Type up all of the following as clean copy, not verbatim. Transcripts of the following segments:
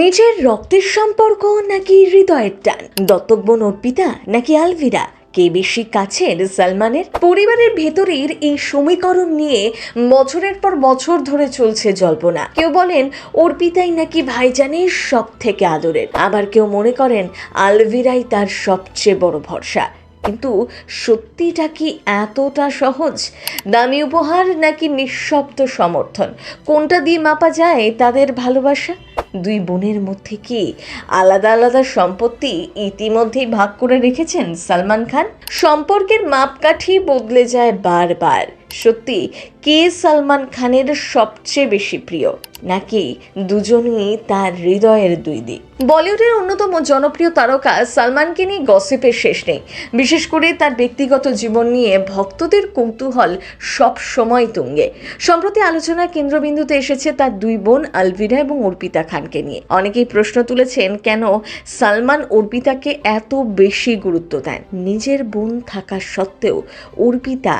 নিজের রক্তের সম্পর্ক নাকি হৃদয়ের টান? দত্তক বোন অর্পিতা নাকি আলভিরা, কে বেশি কাছের সালমানের? পরিবারের ভেতরের এই সমীকরণ নিয়ে বছরের পর বছর ধরে চলছে জল্পনা। কেউ বলেন অর্পিতাই নাকি ভাইজানের সব থেকে আদরের, আবার কেউ মনে করেন আলভিরাই তার সবচেয়ে বড় ভরসা। কিন্তু সত্যিটা কি এতটা সহজ? দামি উপহার নাকি নিঃশব্দ সমর্থন, কোনটা দিয়ে মাপা যায় তাদের ভালোবাসা? দুই বোনের মধ্যে কি আলাদা আলাদা সম্পত্তি ইতিমধ্যেই ভাগ করে রেখেছেন সালমান খান? সম্পর্কের মাপকাঠি বদলে যায় বারবার। সত্যি কে সালমান খানের সবচেয়ে বেশি প্রিয়, নাকি দুজনই তার হৃদয়ের দুই দিক? বলিউডের অন্যতম জনপ্রিয় তারকা সালমানকে নিয়ে গসিপের শেষ নেই। বিশেষ করে তার ব্যক্তিগত জীবন নিয়ে ভক্তদের কৌতূহল সব সময় তুঙ্গে। সম্প্রতি আলোচনার কেন্দ্রবিন্দুতে এসেছে তার দুই বোন আলভিরা এবং অর্পিতা খানকে নিয়ে। অনেকেই প্রশ্ন তুলেছেন, কেন সালমান অর্পিতাকে এত বেশি গুরুত্ব দেন? নিজের বোন থাকা সত্ত্বেও অর্পিতা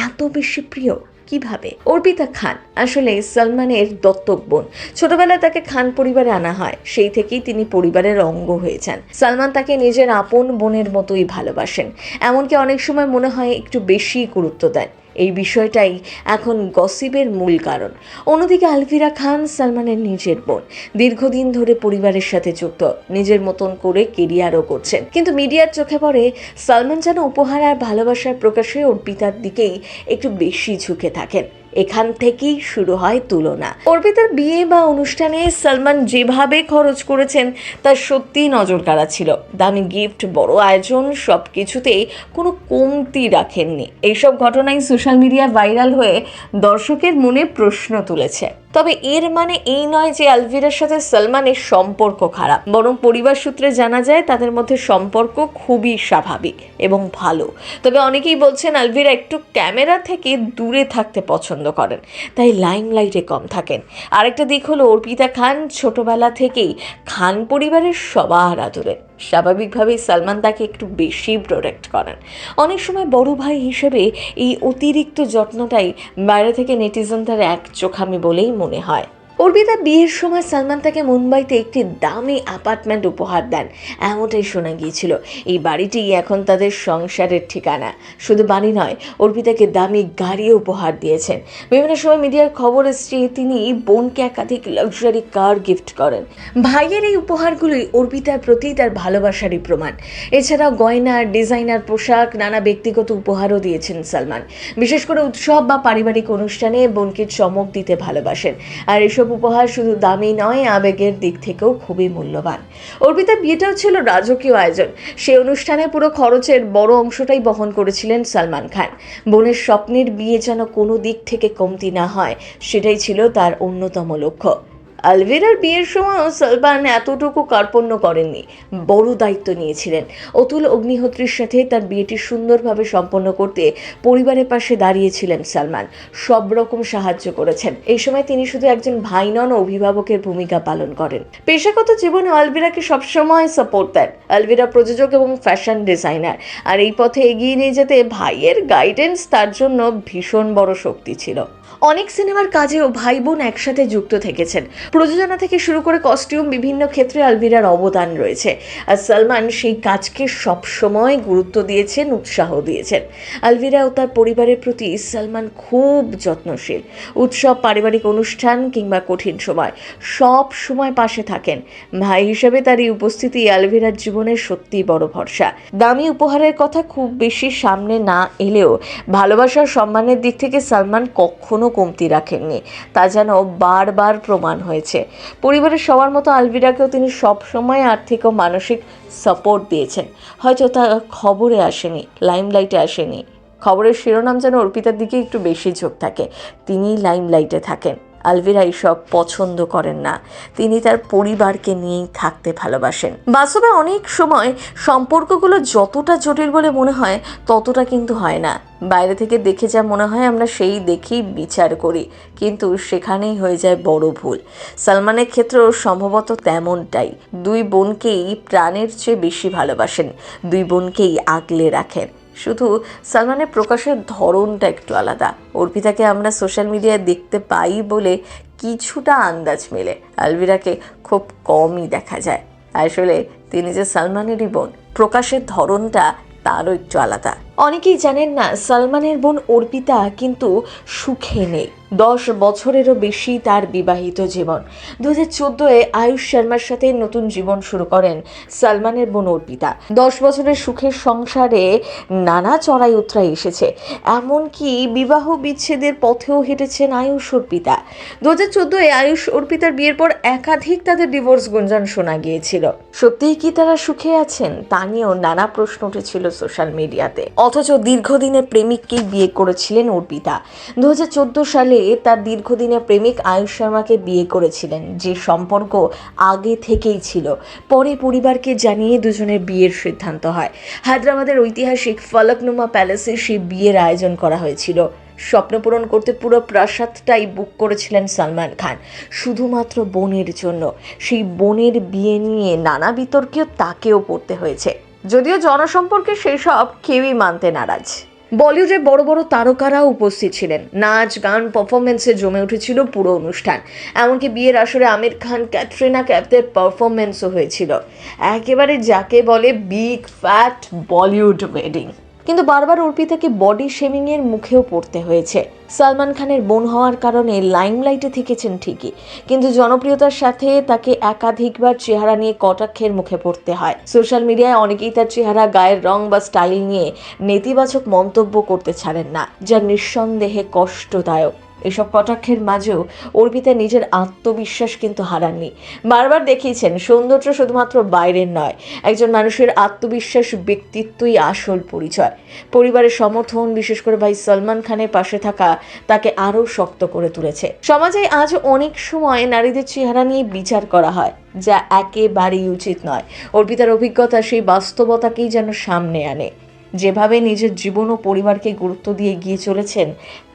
এত বেশি প্রিয় কিভাবে? অর্পিতা খান আসলে সালমানের দত্তক বোন। ছোটবেলায় তাকে খান পরিবারে আনা হয়, সেই থেকেই তিনি পরিবারের অঙ্গ হয়েছেন। সালমান তাকে নিজের আপন বোনের মতোই ভালোবাসেন, এমনকি অনেক সময় মনে হয় একটু বেশি গুরুত্ব দেন। এই বিষয়টাই এখন গসিপের মূল কারণ। অন্যদিকে আলভিরা খান সালমানের নিজের বোন, দীর্ঘদিন ধরে পরিবারের সাথে যুক্ত, নিজের মতন করে কেরিয়ারও করছেন। কিন্তু মিডিয়ার চোখে পড়ে সালমান যেন উপহার আর ভালোবাসার প্রকাশে অর্পিতার দিকেই একটু বেশি ঝুঁকে থাকেন। এখান থেকেই শুরু হয় তুলনা। অর্পিতার বিয়ে বা অনুষ্ঠানে সালমান যেভাবে খরচ করেছেন তা সত্যিই নজর কাড়া ছিল। দামি গিফট, বড় আয়োজন, সব কিছুতেই কোনো কমতি রাখেননি। এইসব ঘটনাই সোশ্যাল মিডিয়া ভাইরাল হয়ে দর্শকের মনে প্রশ্ন তুলেছে। তবে এর মানে এই নয় যে আলভিরার সাথে সালমানের সম্পর্ক খারাপ, বরং পরিবার সূত্রে জানা যায় তাদের মধ্যে সম্পর্ক খুবই স্বাভাবিক এবং ভালো। তবে অনেকেই বলছেন আলভিরা একটু ক্যামেরা থেকে দূরে থাকতে পছন্দ করেন, তাই লাইমলাইটে কম থাকেন। আরেকটা দিক হলো অর্পিতা খান ছোটবেলা থেকেই খান পরিবারের সবার আদরের। স্বাভাবিকভাবেই সালমান তাকে একটু বেশি প্রোটেক্ট করেন। অনেক সময় বড় ভাই হিসেবে এই অতিরিক্ত যত্নটাই বাইরে থেকে নেটিজনদের এক চোখামি বলেই মনে হয়। অর্পিতা বিয়ের সময় সালমান তাকে মুম্বাইতে একটি দামি অ্যাপার্টমেন্ট উপহার দেন, এমনটাই শোনা গিয়েছিল। এই বাড়িটি এখন তাদের সংসারের ঠিকানা। শুধু বাড়ি নয়, অর্পিতাকে দামি গাড়িও উপহার দিয়েছেন। বিভিন্ন সময় মিডিয়ার খবর এসেছে তিনি বোনকে একাধিক লাক্সারি কার গিফট করেন। ভাইয়ের এই উপহারগুলোই অর্পিতার প্রতি তার ভালোবাসারই প্রমাণ। এছাড়াও গয়না, ডিজাইনার পোশাক, নানা ব্যক্তিগত উপহারও দিয়েছেন সালমান। বিশেষ করে উৎসব বা পারিবারিক অনুষ্ঠানে বোনকে চমক দিতে ভালোবাসেন। আর এসব উপহার শুধু দামি নয়, আবেগের দিক থেকেও খুবই মূল্যবান। অর্পিতার বিয়েটাও ছিল রাজকীয় আয়োজন। সেই অনুষ্ঠানে পুরো খরচের বড় অংশটাই বহন করেছিলেন সালমান খান। বোনের স্বপ্নের বিয়ে যেন কোনো দিক থেকে কমতি না হয়, সেটাই ছিল তার অন্যতম লক্ষ্য। আলভিরার বিয়ের সময়ও সালমান এতটুকু কার্পণ্য করেননি, বড় দায়িত্ব নিয়েছিলেন। অতুল অগ্নিহোত্রীর সাথে তার বিয়েটি সুন্দরভাবে সম্পন্ন করতে পরিবারের পাশে দাঁড়িয়েছিলেন সালমান, সব রকম সাহায্য করেছেন। এই সময় তিনি শুধু একজন ভাই নন, অভিভাবকের ভূমিকা পালন করেন। পেশাগত জীবনে আলভিরাকে সবসময় সাপোর্ট দেন। আলভিরা প্রযোজক এবং ফ্যাশন ডিজাইনার, আর এই পথে এগিয়ে নিয়ে যেতে ভাইয়ের গাইডেন্স তার জন্য ভীষণ বড় শক্তি ছিল। অনেক সিনেমার কাজেও ভাই বোন একসাথে যুক্ত থেকেছেন। প্রযোজনা থেকে শুরু করে কস্টিউম, বিভিন্ন ক্ষেত্রে আলভিরার অবদান রয়েছে। আর সালমান সেই কাজকে সবসময় গুরুত্ব দিয়েছেন, উৎসাহ দিয়েছেন। আলভিরা ও তার পরিবারের প্রতি সালমান খুব যত্নশীল। উৎসব, পারিবারিক অনুষ্ঠান কিংবা কঠিন সময় সব সময় পাশে থাকেন। ভাই হিসেবে তার এই উপস্থিতি আলভিরার জীবনের সত্যিই বড় ভরসা। দামি উপহারের কথা খুব বেশি সামনে না এলেও ভালোবাসার সম্মানের দিক থেকে সালমান কখনো কমতি রাখেননি, তা যেন বারবার প্রমাণ হয়েছে। পরিবারের সবার মতো আলভিরাকেও তিনি সব সময় আর্থিক ও মানসিক সাপোর্ট দিয়েছেন। হয়তো তা খবরে আসেনি, লাইমলাইটে আসেনি। খবরের শিরোনাম যেন অর্পিতার দিকে একটু বেশি ঝোঁক থাকে, তিনিই লাইমলাইটে থাকেন। আলভিরা এইসব পছন্দ করেন না, তিনি তার পরিবারকে নিয়েই থাকতে ভালোবাসেন। বাস্তবে অনেক সময় সম্পর্কগুলো যতটা জটিল বলে মনে হয় ততটা কিন্তু হয় না। বাইরে থেকে দেখে যা মনে হয় আমরা সেই দেখেই বিচার করি, কিন্তু সেখানেই হয়ে যায় বড় ভুল। সালমানের ক্ষেত্রেও সম্ভবত তেমনটাই। দুই বোনকেই প্রাণের চেয়ে বেশি ভালোবাসেন, দুই বোনকেই আগলে রাখেন। শুধু সালমানের প্রকাশের ধরনটা একটু আলাদা। অর্পিতাকে আমরা সোশ্যাল মিডিয়ায় দেখতে পাই বলে কিছুটা আন্দাজ মেলে। আলভিরাকে খুব কমই দেখা যায়। আসলে তিনি যে সালমানেরই বোন, প্রকাশের ধরনটা তারও একটু আলাদা। অনেকেই জানেন না, সালমানের বোন অর্পিতা কিন্তু সুখে নেই। 10 বছরেরও বেশি তার বিবাহিত জীবন। 2014-এ আয়ুষ শর্মার সাথে নতুন জীবন শুরু করেন সালমানের বোন অর্পিতা। 10 বছরের সুখের সংসারে নানা চড়াই উতরাই এসেছে, এমনকি বিবাহ বিচ্ছেদের পথেও হেঁটেছেন আয়ুষ অর্পিতা। 2014-এ আয়ুষ অর্পিতার বিয়ের পর একাধিক তাদের ডিভোর্স গুঞ্জন শোনা গিয়েছিল। সত্যিই কি তারা সুখে আছেন তা নিয়েও নানা প্রশ্ন উঠেছিল সোশ্যাল মিডিয়াতে। অথচ দীর্ঘদিনের প্রেমিককেই বিয়ে করেছিলেন অর্পিতা। 2014 সালে তার দীর্ঘদিনের প্রেমিক আয়ুষ শর্মাকে বিয়ে করেছিলেন, যে সম্পর্ক আগে থেকেই ছিল। পরে পরিবারকে জানিয়ে দুজনের বিয়ের সিদ্ধান্ত হয়। হায়দ্রাবাদের ঐতিহাসিক ফলকনুমা প্যালেসে সেই বিয়ের আয়োজন করা হয়েছিল। স্বপ্ন পূরণ করতে পুরো প্রাসাদটাই বুক করেছিলেন সালমান খান, শুধুমাত্র বোনের জন্য। সেই বোনের বিয়ে নিয়ে নানা বিতর্কেও তাকেও পড়তে হয়েছে, যদিও জনসম্পর্কে সেই সব কেউই মানতে নারাজ। বলিউডে বড় বড় তারকারাও উপস্থিত ছিলেন। নাচ গান পারফরমেন্সে জমে উঠেছিল পুরো অনুষ্ঠান। এমনকি বিয়ের আসরে আমির খান, ক্যাটরিনা কাইফের পারফরমেন্সও হয়েছিল। একেবারে যাকে বলে বিগ ফ্যাট বলিউড ওয়েডিং। কিন্তু বারবার অর্পিতাকে বডি শেমিং এর মুখেও পড়তে হয়েছে। সালমান খানের বোন হওয়ার কারণে লাইমলাইটে থেকেছেন ঠিকই, কিন্তু জনপ্রিয়তার সাথে তাকে একাধিকবার চেহারা নিয়ে কটাক্ষের মুখে পড়তে হয়। সোশ্যাল মিডিয়ায় অনেকেই তার চেহারা, গায়ের রং বা স্টাইল নিয়ে নেতিবাচক মন্তব্য করতে ছাড়েন না, যা নিঃসন্দেহে কষ্টদায়ক। এসব কটাক্ষের মাঝেও অর্পিতা নিজের আত্মবিশ্বাস কিন্তু হারাননি। বারবার দেখিয়েছেন সৌন্দর্য শুধুমাত্র বাইরের নয়, একজন মানুষের আত্মবিশ্বাস, ব্যক্তিত্বই আসল পরিচয়। পরিবারের সমর্থন, বিশেষ করে ভাই সালমান খানের পাশে থাকা তাকে আরও শক্ত করে তুলেছে। সমাজে আজ অনেক সময় নারীদের চেহারা নিয়ে বিচার করা হয়, যা একেবারেই উচিত নয়। অর্পিতার অভিজ্ঞতা সেই বাস্তবতাকেই যেন সামনে আনে। যেভাবে নিজের জীবন ও পরিবারকে গুরুত্ব দিয়ে এগিয়ে চলেছেন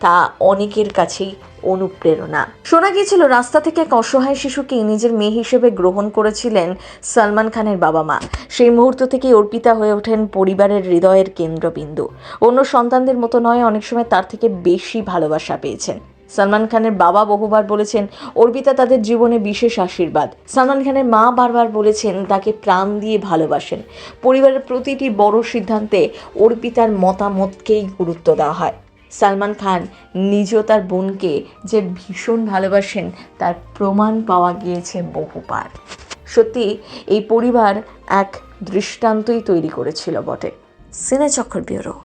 তা অনেকের কাছেই অনুপ্রেরণা। শোনা গিয়েছিল রাস্তা থেকে এক অসহায় শিশুকেই নিজের মেয়ে হিসেবে গ্রহণ করেছিলেন সালমান খানের বাবা মা। সেই মুহূর্ত থেকেই অর্পিতা হয়ে ওঠেন পরিবারের হৃদয়ের কেন্দ্রবিন্দু। অন্য সন্তানদের মতো নয়, অনেক সময় তার থেকে বেশি ভালোবাসা পেয়েছেন। সালমান খানের বাবা বহুবার বলেছেন অর্পিতা তাদের জীবনে বিশেষ আশীর্বাদ। সালমান খানের মা বারবার বলেছেন তাকে প্রাণ দিয়ে ভালোবাসেন। পরিবারের প্রতিটি বড় সিদ্ধান্তে অর্পিতার মতামতকেই গুরুত্ব দেওয়া হয়। সালমান খান নিজেও তার বোনকে যে ভীষণ ভালোবাসেন তার প্রমাণ পাওয়া গিয়েছে বহুবার। সত্যি এই পরিবার এক দৃষ্টান্তই তৈরি করেছিল বটে। সিনেচক্র ব্যুরো।